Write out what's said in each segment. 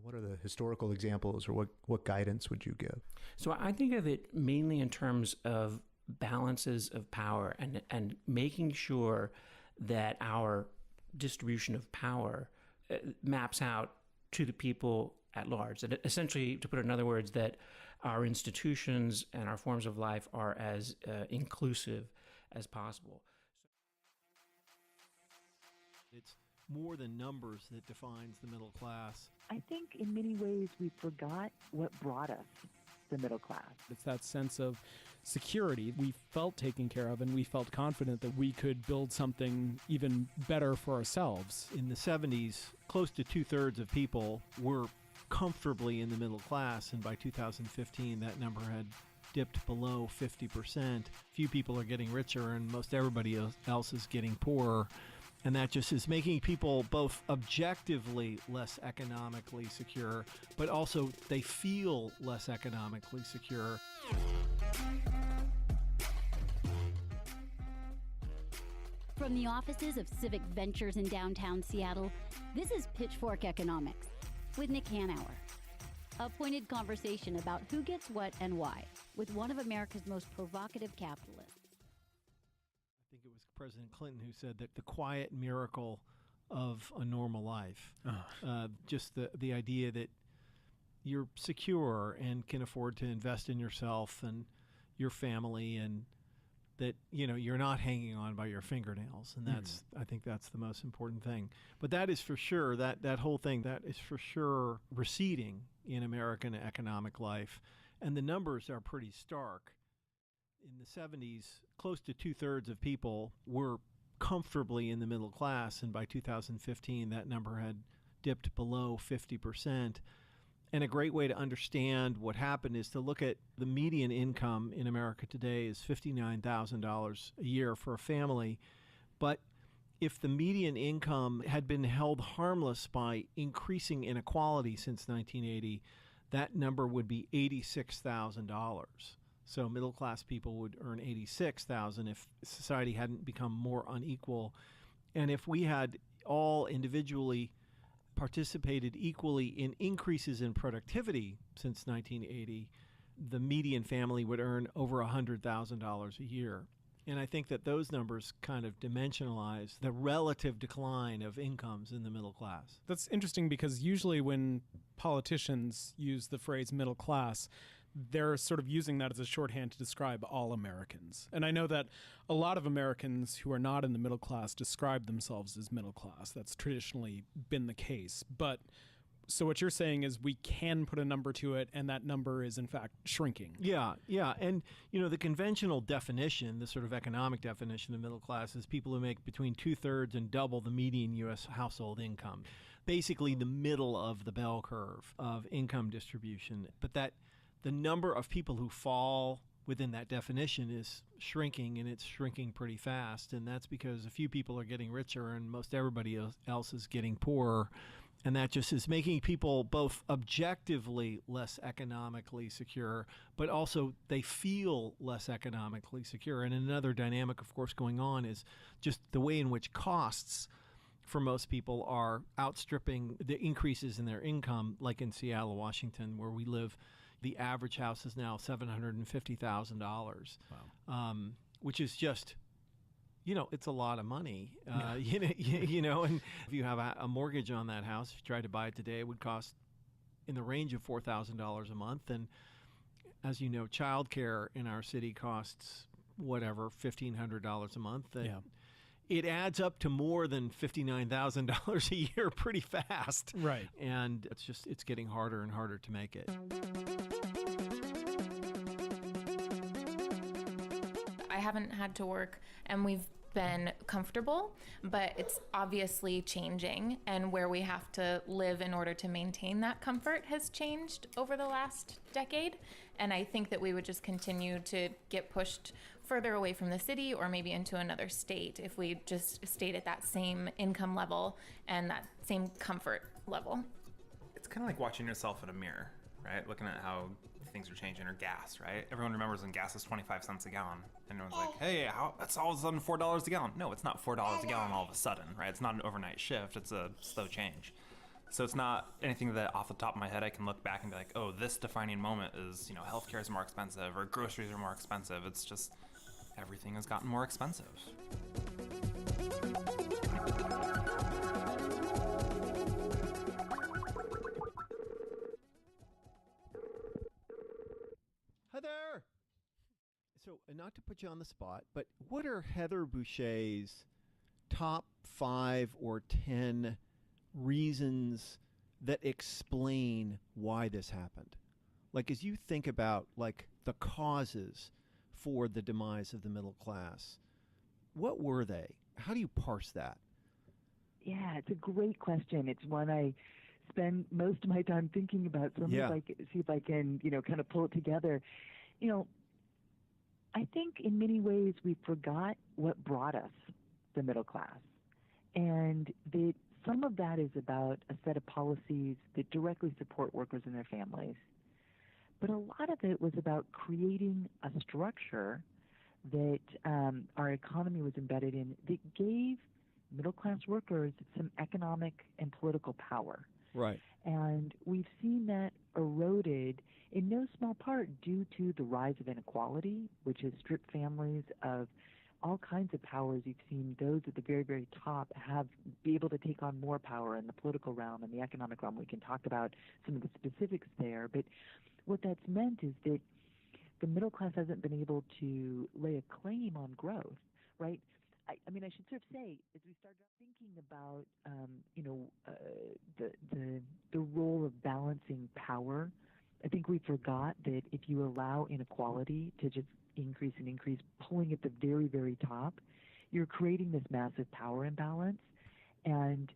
What are the historical examples, or what guidance would you give? So I think of it mainly in terms of balances of power and making sure that our distribution of power maps out to the people at large. That essentially, to put it in other words, that our institutions and our forms of life are as inclusive as possible. It's more than numbers that defines the middle class. I think in many ways we forgot what brought us the middle class. It's that sense of security we felt taken care of, and we felt confident that we could build something even better for ourselves. In the 70s, close to 2/3 of people were comfortably in the middle class, and by 2015 that number had dipped below 50%. Few people are getting richer and most everybody else is getting poorer. And that just is making people both objectively less economically secure, but also they feel less economically secure. From the offices of Civic Ventures in downtown Seattle, this is Pitchfork Economics with Nick Hanauer. A pointed conversation about who gets what and why with one of America's most provocative capitalists. I think it was President Clinton who said that the quiet miracle of a normal life, just the idea that you're secure and can afford to invest in yourself and your family, and that you're not hanging on by your fingernails, and that's I think that's the most important thing. But that is for sure, that whole thing, that is for sure receding in American economic life, and the numbers are pretty stark. In the 70s, close to 2/3 of people were comfortably in the middle class, and by 2015 that number had dipped below 50%. And a great way to understand what happened is to look at the median income in America today is $59,000 a year for a family. But if the median income had been held harmless by increasing inequality since 1980, that number would be $86,000. So middle-class people would earn $86,000 if society hadn't become more unequal. And if we had all individually participated equally in increases in productivity since 1980, the median family would earn over $100,000 a year. And I think that those numbers kind of dimensionalize the relative decline of incomes in the middle class. That's interesting, because usually when politicians use the phrase middle class, they're sort of using that as a shorthand to describe all Americans. And I know that a lot of Americans who are not in the middle class describe themselves as middle class. That's traditionally been the case. But so what you're saying is we can put a number to it, and that number is in fact shrinking. Yeah. And, the conventional definition, the sort of economic definition of middle class, is people who make between 2/3 and double the median U.S. household income. Basically the middle of the bell curve of income distribution. But that the number of people who fall within that definition is shrinking, and it's shrinking pretty fast. And that's because a few people are getting richer and most everybody else is getting poorer. And that just is making people both objectively less economically secure, but also they feel less economically secure. And another dynamic, of course, going on is just the way in which costs for most people are outstripping the increases in their income, like in Seattle, Washington, where we live. The average house is now $750,000, Wow. Which is just, it's a lot of money. And if you have a mortgage on that house, if you tried to buy it today, it would cost in the range of $4,000 a month. And as you know, childcare in our city costs $1,500 a month. Yeah. It adds up to more than $59,000 a year pretty fast. Right. And it's getting harder and harder to make it. I haven't had to work, and we've been comfortable, but it's obviously changing, and where we have to live in order to maintain that comfort has changed over the last decade. And I think that we would just continue to get pushed further away from the city, or maybe into another state, if we just stayed at that same income level and that same comfort level. It's kind of like watching yourself in a mirror, right? Looking at how things are changing, or gas, right? Everyone remembers when gas was 25 cents a gallon, and everyone's like, hey, that's all of a sudden $4 a gallon. No, it's not $4 a gallon all of a sudden, right? It's not an overnight shift, it's a slow change. So it's not anything that off the top of my head I can look back and be like, oh, this defining moment is, healthcare is more expensive or groceries are more expensive. It's just everything has gotten more expensive. Hi there. So, not to put you on the spot, but what are Heather Boucher's top 5 or 10 reasons that explain why this happened? Like, as you think about, like, the causes for the demise of the middle class, what were they? How do you parse that? Yeah, it's a great question. It's one I spend most of my time thinking about. So let me see if I can, kind of pull it together. I think in many ways we forgot what brought us the middle class. And some of that is about a set of policies that directly support workers and their families. But a lot of it was about creating a structure that our economy was embedded in that gave middle-class workers some economic and political power. Right. And we've seen that eroded in no small part due to the rise of inequality, which has stripped families of all kinds of powers. You've seen those at the very, very top be able to take on more power in the political realm and the economic realm. We can talk about some of the specifics there. But what that's meant is that the middle class hasn't been able to lay a claim on growth, right? I mean, I should sort of say, as we started thinking about, the role of balancing power, I think we forgot that if you allow inequality to just increase and increase, pulling at the very, very top, you're creating this massive power imbalance. And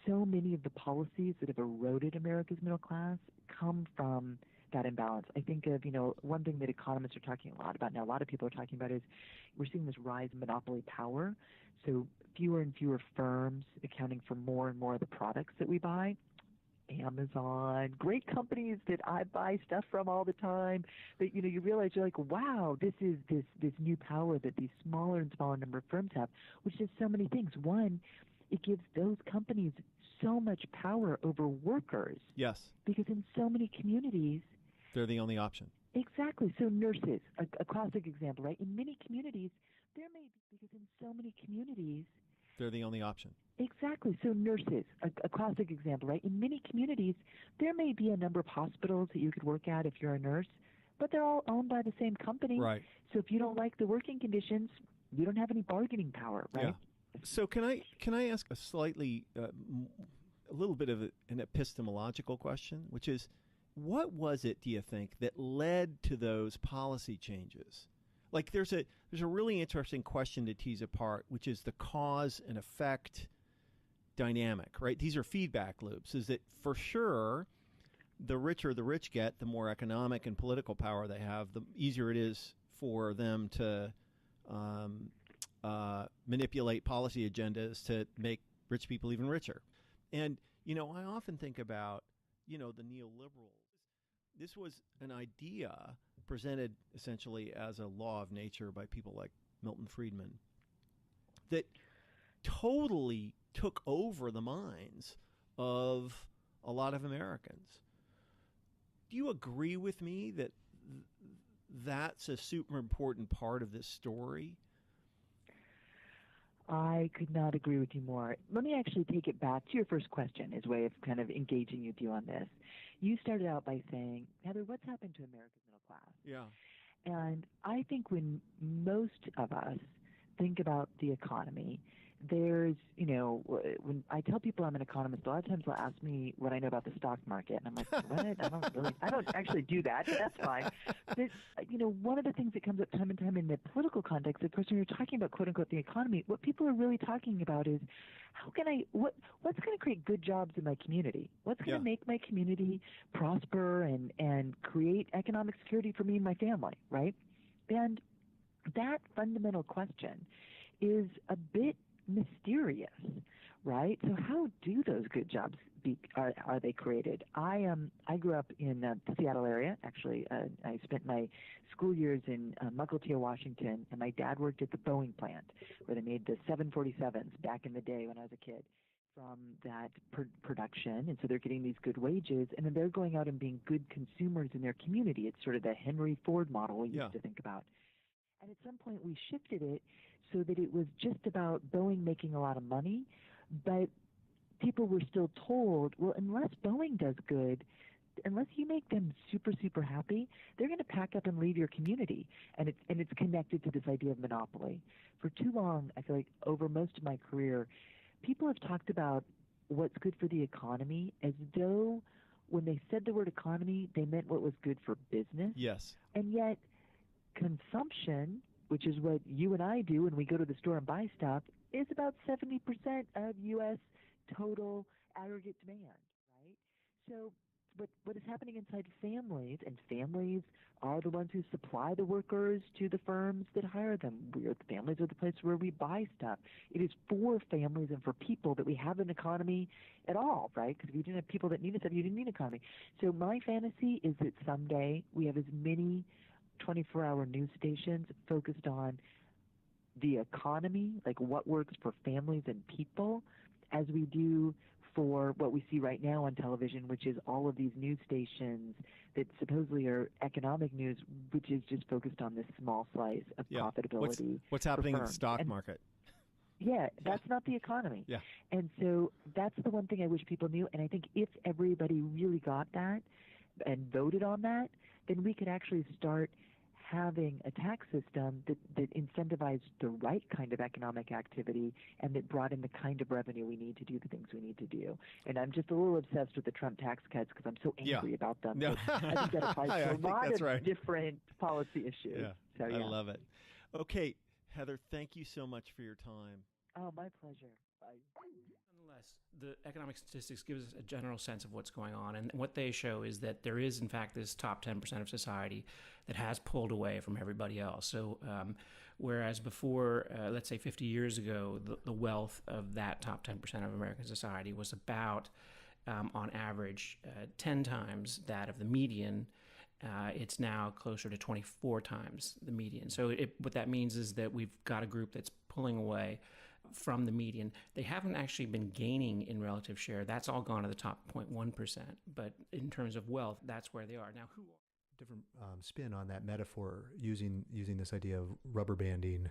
so many of the policies that have eroded America's middle class come from that imbalance. I think of, one thing that economists are talking a lot about now, a lot of people are talking about is we're seeing this rise in monopoly power. So fewer and fewer firms accounting for more and more of the products that we buy. Amazon, great companies that I buy stuff from all the time. But you realize you're like, wow, this is this new power that these smaller and smaller number of firms have, which does so many things. One, it gives those companies so much power over workers. Yes. Because in so many communities, they're the only option. Exactly. So nurses, a classic example, right? In many communities, there may be, because in so many communities, they're the only option. Exactly. So nurses, a classic example, right? In many communities, there may be a number of hospitals that you could work at if you're a nurse, but they're all owned by the same company. Right. So if you don't like the working conditions, you don't have any bargaining power, right? Yeah. So can I ask a slightly, a little bit of an epistemological question, which is, what was it, do you think, that led to those policy changes? Like there's a really interesting question to tease apart, which is the cause and effect dynamic, right? These are feedback loops. Is that for sure the richer the rich get, the more economic and political power they have, the easier it is for them to manipulate policy agendas to make rich people even richer. And, I often think about, the neoliberals. This was an idea presented essentially as a law of nature by people like Milton Friedman that totally took over the minds of a lot of Americans. Do you agree with me that that's a super important part of this story? I could not agree with you more. Let me actually take it back to your first question as a way of kind of engaging with you on this. You started out by saying, Heather, what's happened to America's middle class? Yeah. And I think when most of us think about the economy, there's, when I tell people I'm an economist, a lot of times they'll ask me what I know about the stock market. And I'm like, what? I don't actually do that, but that's fine. But, one of the things that comes up time and time in the political context, of course, when you're talking about, quote unquote, the economy, what people are really talking about is what's going to create good jobs in my community? What's going to make my community prosper and create economic security for me and my family, right? And that fundamental question is a bit mysterious, right? So how do those good jobs are they created? I grew up in the Seattle area. Actually, I spent my school years in Mukilteo, Washington, and my dad worked at the Boeing plant where they made the 747s back in the day when I was a kid. from that production, and so they're getting these good wages, and then they're going out and being good consumers in their community. It's sort of the Henry Ford model we used to think about. And at some point, we shifted it so that it was just about Boeing making a lot of money, but people were still told, well, unless Boeing does good, unless you make them super, super happy, they're going to pack up and leave your community. And it's connected to this idea of monopoly. For too long, I feel like over most of my career, people have talked about what's good for the economy as though when they said the word economy, they meant what was good for business. Yes. And yet consumption, which is what you and I do when we go to the store and buy stuff, is about 70% of U.S. total aggregate demand, right? So what is happening inside families, and families are the ones who supply the workers to the firms that hire them. Families are the place where we buy stuff. It is for families and for people that we have an economy at all, right? Because if you didn't have people that needed stuff, you didn't need an economy. So my fantasy is that someday we have as many 24-hour news stations focused on the economy, like what works for families and people, as we do for what we see right now on television, which is all of these news stations that supposedly are economic news, which is just focused on this small slice of profitability. What's happening in the stock market? Yeah, that's not the economy. Yeah. And so that's the one thing I wish people knew. And I think if everybody really got that and voted on that, then we could actually start having a tax system that incentivized the right kind of economic activity and that brought in the kind of revenue we need to do the things we need to do. And I'm just a little obsessed with the Trump tax cuts because I'm so angry about them. Yeah. I think that applies to a lot of different policy issues. Yeah. So, I love it. Okay, Heather, thank you so much for your time. Oh, my pleasure. Bye. Nonetheless, the economic statistics gives us a general sense of what's going on. And what they show is that there is, in fact, this top 10% of society that has pulled away from everybody else. So whereas before, let's say 50 years ago, the wealth of that top 10% of American society was about, on average, 10 times that of the median, it's now closer to 24 times the median. So what that means is that we've got a group that's pulling away from the median. They haven't actually been gaining in relative share. That's all gone to the top 0.1%. But in terms of wealth, that's where they are. Now, who are different spin on that metaphor using this idea of rubber banding.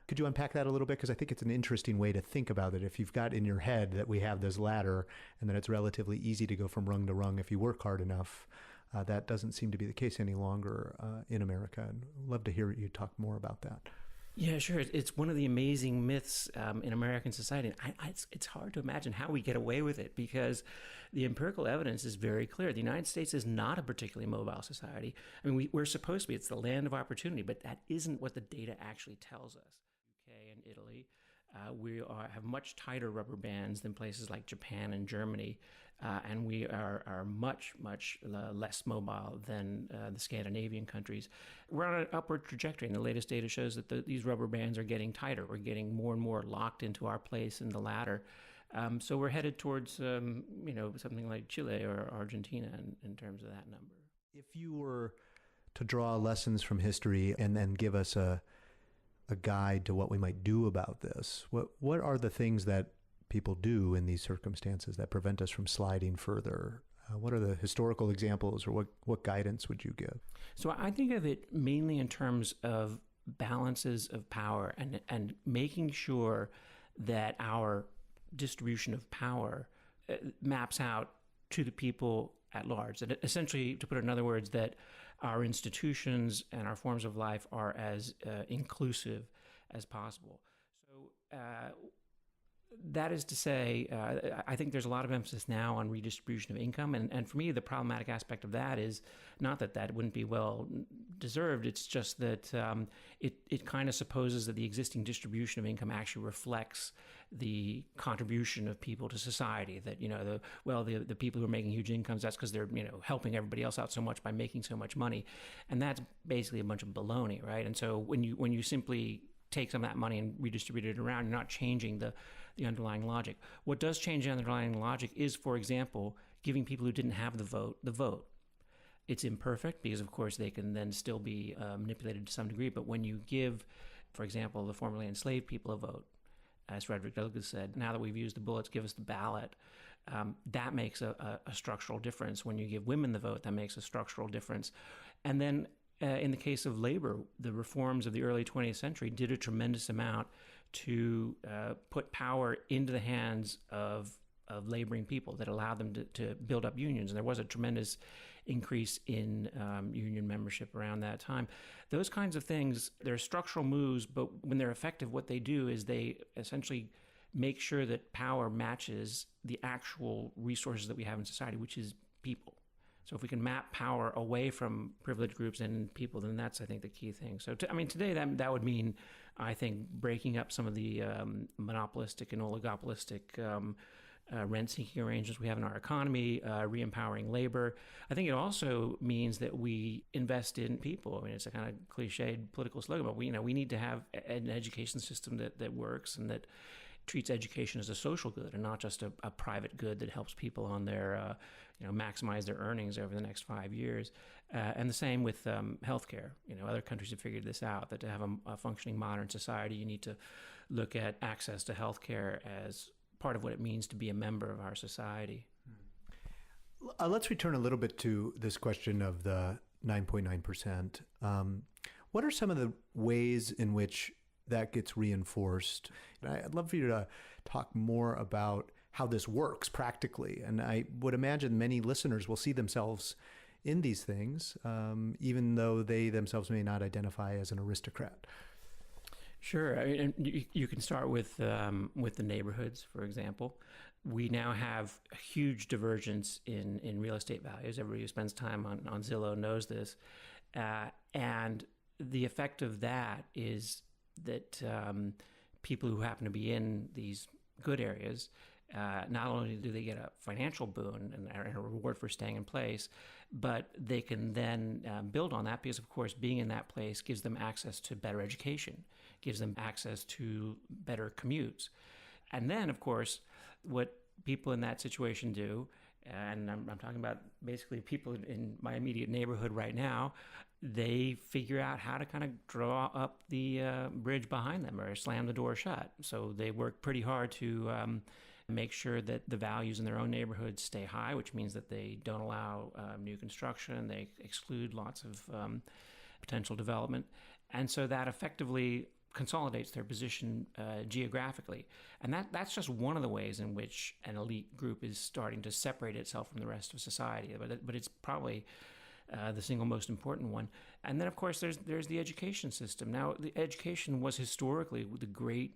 Could you unpack that a little bit? Because I think it's an interesting way to think about it. If you've got in your head that we have this ladder and that it's relatively easy to go from rung to rung if you work hard enough, that doesn't seem to be the case any longer in America. And I'd love to hear you talk more about that. Yeah, sure. It's one of the amazing myths in American society. It's hard to imagine how we get away with it because the empirical evidence is very clear. The United States is not a particularly mobile society. I mean, we're supposed to be. It's the land of opportunity, but that isn't what the data actually tells us. UK and Italy, we have much tighter rubber bands than places like Japan and Germany, and we are much, much less mobile than the Scandinavian countries. We're on an upward trajectory, and the latest data shows that these rubber bands are getting tighter. We're getting more and more locked into our place in the ladder. So we're headed towards, something like Chile or Argentina in terms of that number. If you were to draw lessons from history and then give us a guide to what we might do about this, what are the things that people do in these circumstances that prevent us from sliding further? What are the historical examples, or what guidance would you give? So I think of it mainly in terms of balances of power and making sure that our distribution of power maps out to the people at large. And essentially, to put it in other words, that our institutions and our forms of life are as inclusive as possible. So that is to say, I think there's a lot of emphasis now on redistribution of income. And for me, the problematic aspect of that is not that wouldn't be well deserved. It's just that it kind of supposes that the existing distribution of income actually reflects the contribution of people to society. That, the people who are making huge incomes, that's because they're, helping everybody else out so much by making so much money. And that's basically a bunch of baloney, right? And so when you simply take some of that money and redistribute it around, you're not changing the underlying logic. What does change the underlying logic is, for example, giving people who didn't have the vote. It's imperfect because, of course, they can then still be manipulated to some degree. But when you give, for example, the formerly enslaved people a vote, as Frederick Douglass said, now that we've used the bullets, give us the ballot. That makes a structural difference. When you give women the vote, that makes a structural difference. And then in the case of labor, the reforms of the early 20th century did a tremendous amount to put power into the hands of laboring people that allowed them to build up unions. And there was a tremendous increase in union membership around that time. Those kinds of things, they're structural moves, but when they're effective, what they do is they essentially make sure that power matches the actual resources that we have in society, which is people. So if we can map power away from privileged groups and people, then that's, I think, the key thing. So, today that would mean, I think, breaking up some of the monopolistic and oligopolistic rent-seeking arrangements we have in our economy, re-empowering labor. I think it also means that we invest in people. I mean, it's a kind of cliched political slogan, but we need to have an education system that works and that treats education as a social good and not just a private good that helps people on their, maximize their earnings over the next 5 years. And the same with healthcare. Other countries have figured this out, that to have a functioning modern society, you need to look at access to healthcare as part of what it means to be a member of our society. Let's return a little bit to this question of the 9.9%. What are some of the ways in which that gets reinforced? I'd love for you to talk more about how this works practically. And I would imagine many listeners will see themselves in these things, even though they themselves may not identify as an aristocrat. Sure. I mean, you can start with the neighborhoods, for example. We now have a huge divergence in real estate values. Everybody who spends time on Zillow knows this. And the effect of that is that people who happen to be in these good areas, not only do they get a financial boon and a reward for staying in place, but they can then build on that because, of course, being in that place gives them access to better education, gives them access to better commutes. And then, of course, what people in that situation do, and I'm talking about basically people in my immediate neighborhood right now, they figure out how to kind of draw up the bridge behind them or slam the door shut. So they work pretty hard to make sure that the values in their own neighborhoods stay high, which means that they don't allow new construction. They exclude lots of potential development. And so that effectively consolidates their position geographically. And that's just one of the ways in which an elite group is starting to separate itself from the rest of society. But it's probably the single most important one. And then, of course, there's the education system. Now, the education was historically the great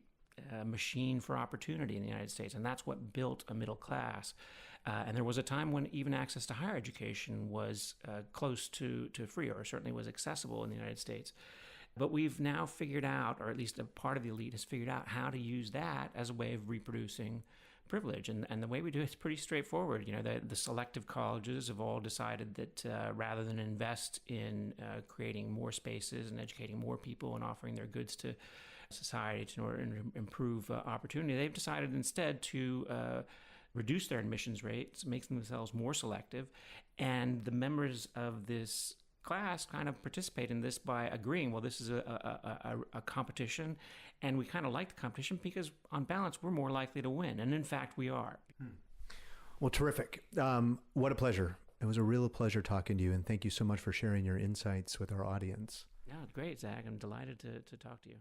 machine for opportunity in the United States, and that's what built a middle class. And there was a time when even access to higher education was close to free, or certainly was accessible in the United States. But we've now figured out, or at least a part of the elite has figured out, how to use that as a way of reproducing privilege. And the way we do it is pretty straightforward. The selective colleges have all decided that rather than invest in creating more spaces and educating more people and offering their goods to society in order to improve opportunity, they've decided instead to reduce their admissions rates, make themselves more selective. And the members of this class kind of participate in this by agreeing, well, this is a competition, and we kind of like the competition because on balance we're more likely to win, and in fact we are. Well, terrific. What a pleasure. It was a real pleasure talking to you, and thank you so much for sharing your insights with our audience. Yeah, great, Zach. I'm delighted to talk to you.